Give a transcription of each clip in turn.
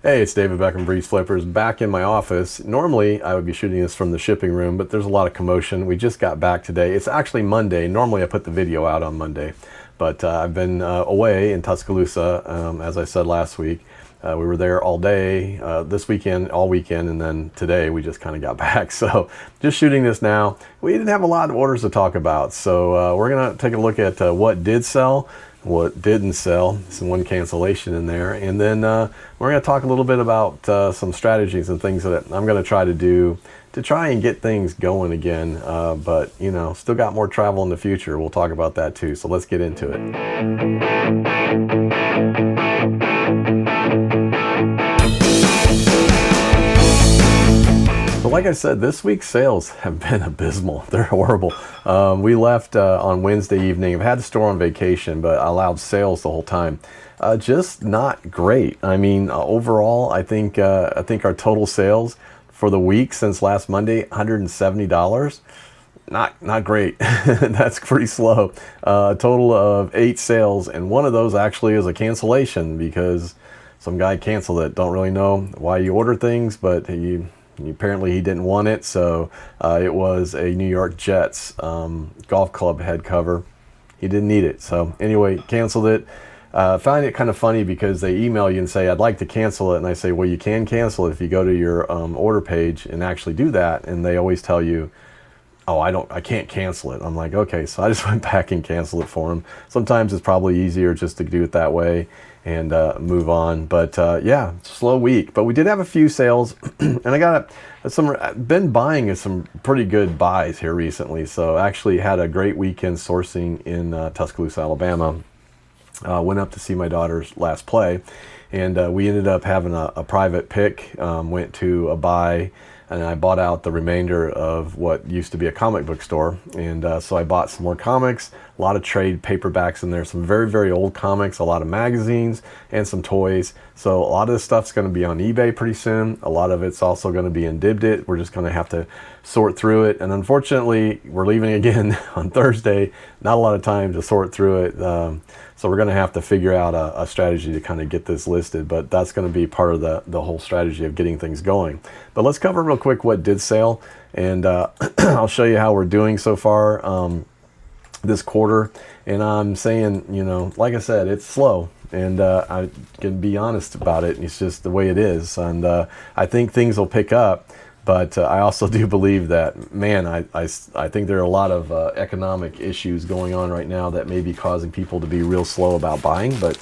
Hey, it's David back from BreezeFlippers, back in my office. Normally, I would be shooting this from the shipping room, but there's a lot of commotion. We just got back today. It's actually Monday. Normally, I put the video out on Monday, but I've been away in Tuscaloosa, as I said last week. We were there all day, this weekend, all weekend, and then today we just kind of got back. So just shooting this now. We didn't have a lot of orders to talk about, so we're going to take a look at what did sell, what didn't sell, some one cancellation in there, and then we're going to talk a little bit about some strategies and things that I'm going to try to do to try and get things going again, but you know, still got more travel in the future. We'll talk about that too, so let's get into it. So like I said, this week's sales have been abysmal. They're horrible. We left on Wednesday evening. I've had the store on vacation, but I allowed sales the whole time. Just not great. I mean, overall, I think our total sales for the week since last Monday, $170. Not great. That's pretty slow. A total of 8 sales, and one of those actually is a cancellation because some guy canceled it. Don't really know why you order things, but apparently he didn't want it, so it was a New York Jets golf club head cover. He didn't need it, so anyway, canceled it. Find it kind of funny because they email you and say, I'd like to cancel it, and I say, well, you can cancel it if you go to your order page and actually do that, and they always tell you, oh, I can't cancel it. I'm like, okay, so I just went back and canceled it for him. Sometimes it's probably easier just to do it that way and move on. But yeah, slow week. But we did have a few sales, and I got been buying some pretty good buys here recently. So I actually had a great weekend sourcing in Tuscaloosa, Alabama. Went up to see my daughter's last play, and we ended up having a private pick. Went to a buy, and I bought out the remainder of what used to be a comic book store. And so I bought some more comics, a lot of trade paperbacks in there, some very, very old comics, a lot of magazines, and some toys. So a lot of this stuff's going to be on eBay pretty soon. A lot of it's also going to be in Dibdit. We're just going to have to sort through it. And unfortunately, we're leaving again on Thursday. Not a lot of time to sort through it. So we're going to have to figure out a strategy to kind of get this listed, but that's going to be part of the whole strategy of getting things going. But let's cover real quick what did sell, and I'll show you how we're doing so far this quarter. And I'm saying, you know, like I said, it's slow, and I can be honest about it. It's just the way it is, and I think things will pick up. But I also do believe that, man, I think there are a lot of economic issues going on right now that may be causing people to be real slow about buying. But,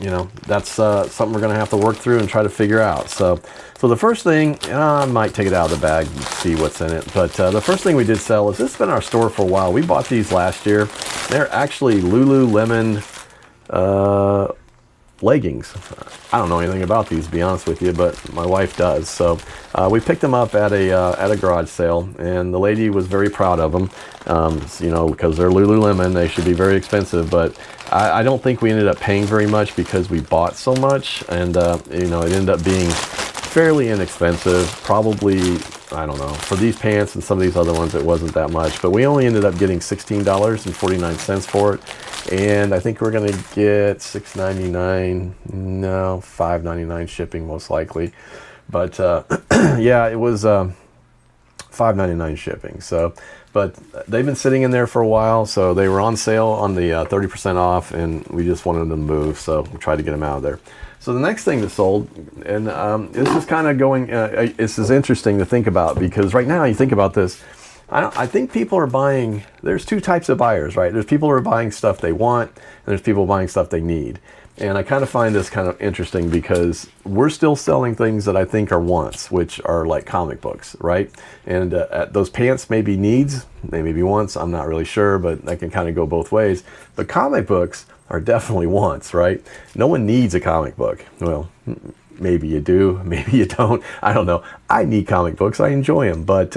you know, that's something we're going to have to work through and try to figure out. So the first thing, I might take it out of the bag and see what's in it. But the first thing we did sell is, this has been our store for a while. We bought these last year. They're actually Lululemon leggings. I don't know anything about these, to be honest with you, but my wife does. So we picked them up at a garage sale, and the lady was very proud of them. You know, because they're Lululemon, they should be very expensive, but I don't think we ended up paying very much because we bought so much, and you know, it ended up being fairly inexpensive. Probably, I don't know, for these pants and some of these other ones it wasn't that much, but we only ended up getting $16.49 for it. And I think we're gonna get $6.99, no, $5.99 shipping most likely. But yeah, it was $5.99 shipping. So, but they've been sitting in there for a while, so they were on sale on the 30% off, and we just wanted them to move, so we tried to get them out of there. So the next thing that sold, and this is kind of going, this is interesting to think about, because right now you think about this, I think people are buying, there's two types of buyers, right? There's people who are buying stuff they want, and there's people buying stuff they need. And I kind of find this kind of interesting because we're still selling things that I think are wants, which are like comic books, right? And those pants may be needs, they may be wants, I'm not really sure, but I can kind of go both ways. But comic books are definitely wants, right? No one needs a comic book. Well, maybe you do, maybe you don't. I don't know. I need comic books. I enjoy them. But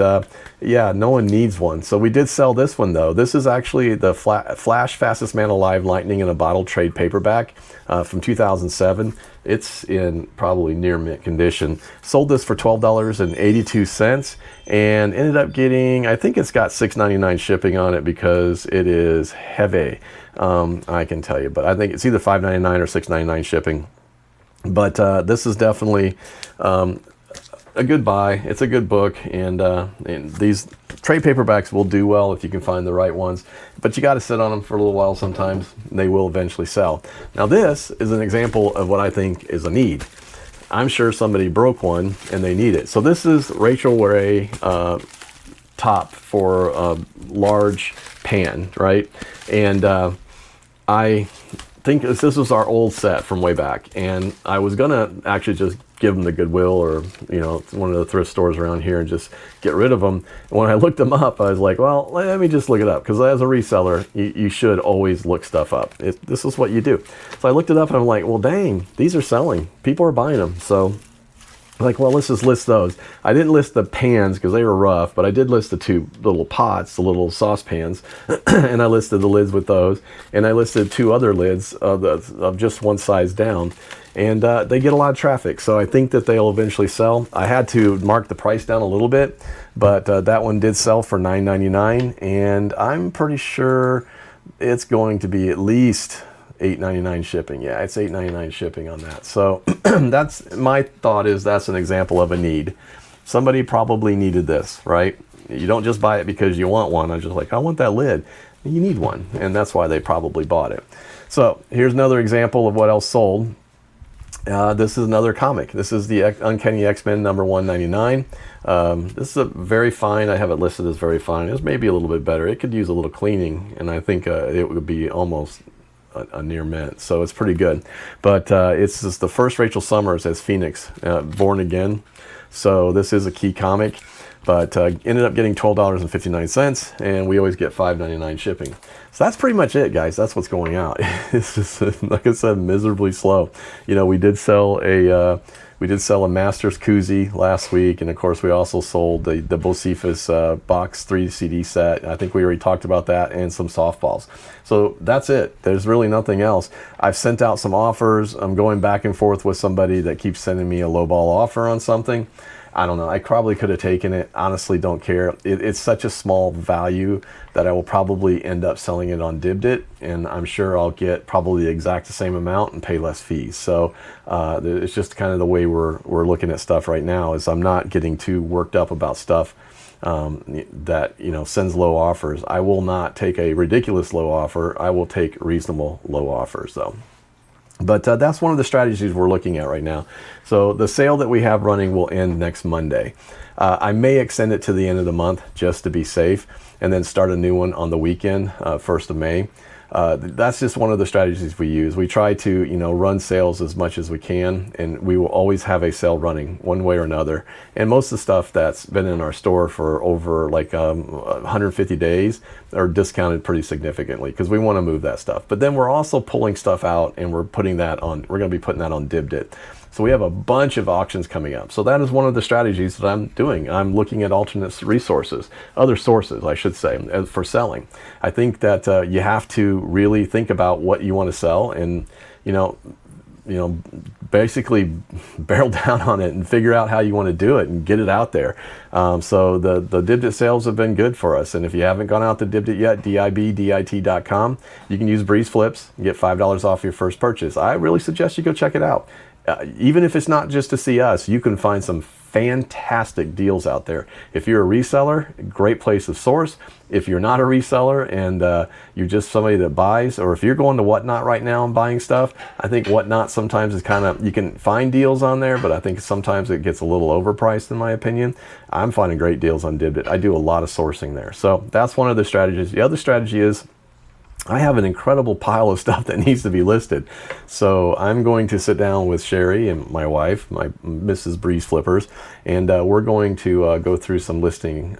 yeah, no one needs one. So we did sell this one, though. This is actually the Flash Fastest Man Alive Lightning in a Bottle trade paperback from 2007. It's in probably near mint condition. Sold this for $12.82 and ended up getting, I think it's got $6.99 shipping on it because it is heavy. I can tell you, but I think it's either $5.99 or $6.99 shipping. But this is definitely a good buy. It's a good book, and these trade paperbacks will do well if you can find the right ones. But you got to sit on them for a little while sometimes. They will eventually sell. Now this is an example of what I think is a need. I'm sure somebody broke one and they need it. So this is Rachel Ray top for a large pan, right? And I think this was our old set from way back, and I was gonna actually just give them the Goodwill or one of the thrift stores around here and just get rid of them. And when I looked them up, I was like, well, let me just look it up, because as a reseller, you should always look stuff up. This is what you do. So I looked it up and I'm like, well, dang, these are selling. People are buying them. So like, well, let's just list those. I didn't list the pans because they were rough, but I did list the two little pots, the little saucepans, and I listed the lids with those, and I listed two other lids of just one size down, and they get a lot of traffic, so I think that they'll eventually sell. I had to mark the price down a little bit, but that one did sell for $9.99, and I'm pretty sure it's going to be at least $8.99 shipping. Yeah, it's $8.99 shipping on that. So that's my thought, is that's an example of a need. Somebody probably needed this, right? You don't just buy it because you want one. I'm just like, I want that lid. You need one, and that's why they probably bought it. So here's another example of what else sold. This is another comic. This is the Uncanny X-Men number 199. This is a very fine. I have it listed as very fine. It's maybe a little bit better. It could use a little cleaning, and I think it would be almost a near mint, so it's pretty good. But it's just the first Rachel Summers as Phoenix, born again. So this is a key comic, but ended up getting $12.59, and we always get $5.99 shipping. So that's pretty much it, guys. That's what's going out. It's just, like I said, miserably slow. We did sell a Masters koozie last week, and of course we also sold the Bocephus box 3 CD set. I think we already talked about that, and some softballs. So that's it. There's really nothing else. I've sent out some offers. I'm going back and forth with somebody that keeps sending me a lowball offer on something. I don't know. I probably could have taken it. Honestly, don't care. It's such a small value that I will probably end up selling it on Dibdit, and I'm sure I'll get probably the exact same amount and pay less fees. So it's just kind of the way we're looking at stuff right now, is I'm not getting too worked up about stuff that sends low offers. I will not take a ridiculous low offer. I will take reasonable low offers, though. But that's one of the strategies we're looking at right now. So the sale that we have running will end next Monday. I may extend it to the end of the month just to be safe, and then start a new one on the weekend, 1st of May. That's just one of the strategies we use. We try to, run sales as much as we can, and we will always have a sale running one way or another. And most of the stuff that's been in our store for over 150 days are discounted pretty significantly, because we want to move that stuff. But then we're also pulling stuff out, and we're going to be putting that on Dibdit. So we have a bunch of auctions coming up. So that is one of the strategies that I'm doing. I'm looking at alternate resources, other sources, I should say, for selling. I think that you have to really think about what you want to sell, and basically barrel down on it and figure out how you want to do it and get it out there. So the Dibdit sales have been good for us. And if you haven't gone out to Dibdit yet, dibdit.com, you can use BreezeFlips and get $5 off your first purchase. I really suggest you go check it out. Even if it's not just to see us, you can find some fantastic deals out there. If you're a reseller, great place to source. If you're not a reseller and you're just somebody that buys, or if you're going to Whatnot right now and buying stuff, I think Whatnot sometimes is you can find deals on there, but I think sometimes it gets a little overpriced, in my opinion. I'm finding great deals on Dibdit. I do a lot of sourcing there. So that's one of the strategies. The other strategy is, I have an incredible pile of stuff that needs to be listed. So I'm going to sit down with Sherry and my wife, my Mrs. BreezeFlippers, and we're going to go through some listing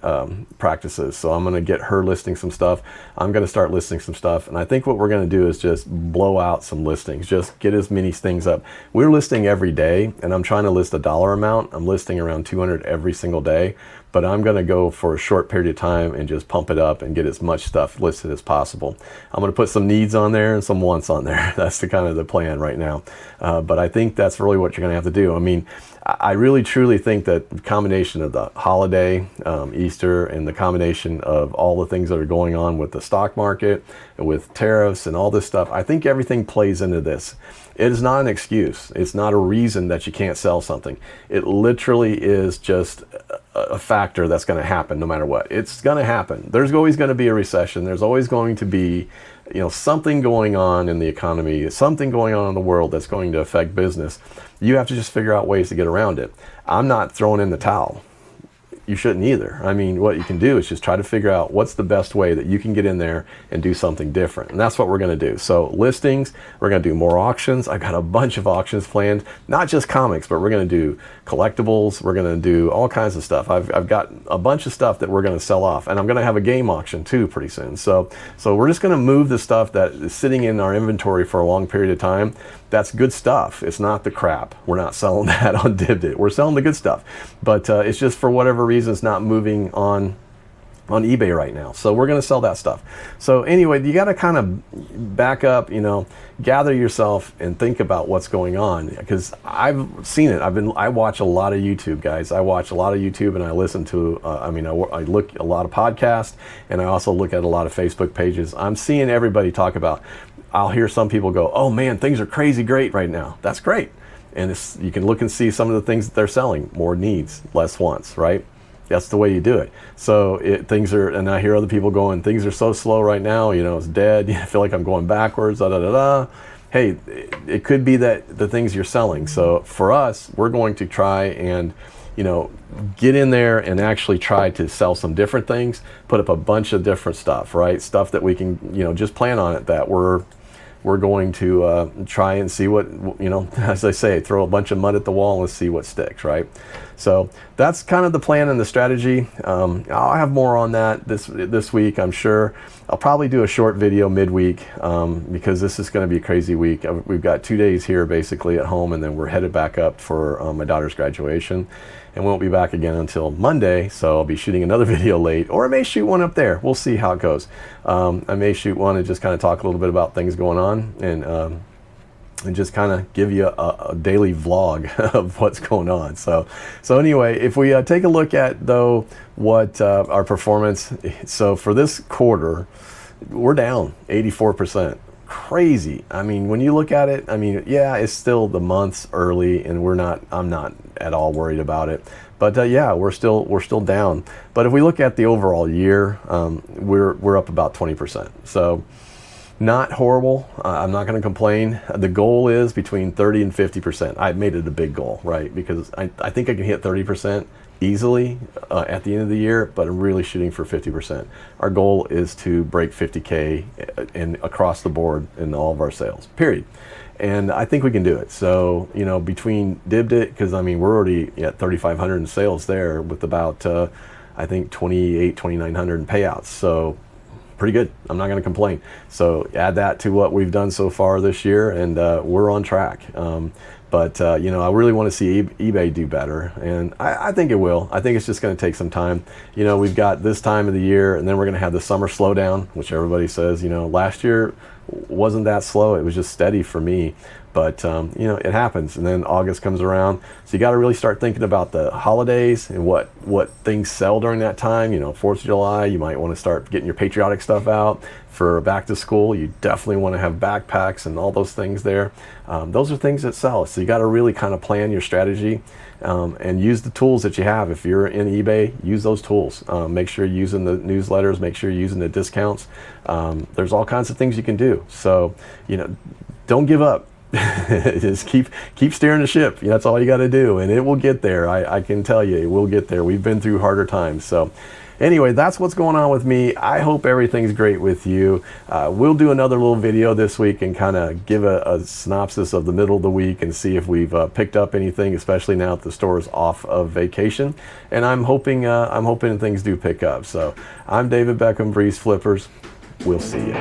practices. So I'm going to get her listing some stuff. I'm going to start listing some stuff. And I think what we're going to do is just blow out some listings, just get as many things up. We're listing every day, and I'm trying to list a dollar amount. I'm listing around 200 every single day. But I'm going to go for a short period of time and just pump it up and get as much stuff listed as possible. I'm going to put some needs on there and some wants on there. That's the kind of the plan right now. But I think that's really what you're going to have to do. I mean, I really truly think that the combination of the holiday, Easter, and the combination of all the things that are going on with the stock market, with tariffs and all this stuff, I think everything plays into this. It is not an excuse. It's not a reason that you can't sell something. It literally is just a factor that's going to happen no matter what. It's going to happen. There's always going to be a recession. There's always going to be, something going on in the economy, something going on in the world that's going to affect business. You have to just figure out ways to get around it. I'm not throwing in the towel. You shouldn't either. I mean, what you can do is just try to figure out what's the best way that you can get in there and do something different. And that's what we're going to do. So listings, we're going to do more auctions. I've got a bunch of auctions planned, not just comics, but we're going to do collectibles. We're going to do all kinds of stuff. I've got a bunch of stuff that we're going to sell off, and I'm going to have a game auction too pretty soon. So we're just going to move the stuff that is sitting in our inventory for a long period of time. That's good stuff. It's not the crap. We're not selling that on DibDit. We're selling the good stuff, but it's just for whatever reason it's not moving on eBay right now. So we're going to sell that stuff. So anyway, you got to kind of back up, gather yourself and think about what's going on, because I've seen it. I watch a lot of YouTube, guys. I watch a lot of YouTube, and I listen to, I look at a lot of podcasts, and I also look at a lot of Facebook pages. I'm seeing everybody talk about, I'll hear some people go, oh man, things are crazy great right now. That's great. And you can look and see some of the things that they're selling. More needs, less wants, right? That's the way you do it. So and I hear other people going, things are so slow right now, it's dead. I feel like I'm going backwards, da da da da. Hey, it could be that the things you're selling. So for us, we're going to try and, get in there and actually try to sell some different things, put up a bunch of different stuff, right? Stuff that we can, just plan on it, that we're going to try and see what, as I say, throw a bunch of mud at the wall and see what sticks, right? So that's kind of the plan and the strategy. I'll have more on that this week, I'm sure. I'll probably do a short video midweek because this is going to be a crazy week. We've got 2 days here basically at home, and then we're headed back up for my daughter's graduation. And we won't be back again until Monday, so I'll be shooting another video late, or I may shoot one up there. We'll see how it goes. I may shoot one and just kind of talk a little bit about things going on, and just kind of give you a daily vlog of what's going on. So anyway, if we take a look at, though, what our performance, so for this quarter, we're down 84%. Crazy. I mean, when you look at it, yeah, it's still the month's early, and I'm not at all worried about it. But yeah, we're still down. But if we look at the overall year, we're up about 20%. So not horrible. I'm not going to complain. The goal is between 30 and 50%. I made it a big goal, right? Because I think I can hit 30% easily at the end of the year, but I'm really shooting for 50%. Our goal is to break 50K in across the board in all of our sales, period. And I think we can do it. So, between DibDit, because we're already at 3,500 in sales there, with about, I think 2,900 in payouts. So pretty good. I'm not going to complain. So add that to what we've done so far this year, and we're on track. But I really want to see eBay do better, and I think it will. I think it's just going to take some time. We've got this time of the year, and then we're going to have the summer slowdown, which everybody says, last year wasn't that slow. It was just steady for me. But it happens, and then August comes around, so you got to really start thinking about the holidays and what things sell during that time. 4th of July, you might want to start getting your patriotic stuff out. For back to school, you definitely want to have backpacks and all those things there. Those are things that sell, so you got to really kind of plan your strategy and use the tools that you have. If you're in eBay, use those tools. Make sure you're using the newsletters, make sure you're using the discounts. There's all kinds of things you can do. So don't give up. Just keep steering the ship. That's all you got to do, and it will get there. I can tell you, it will get there. We've been through harder times. So anyway, that's what's going on with me. I hope everything's great with you. We'll do another little video this week and kind of give a synopsis of the middle of the week and see if we've picked up anything, especially now that the store is off of vacation. And I'm hoping things do pick up. So I'm David Beckham, BreezeFlippers. We'll see you.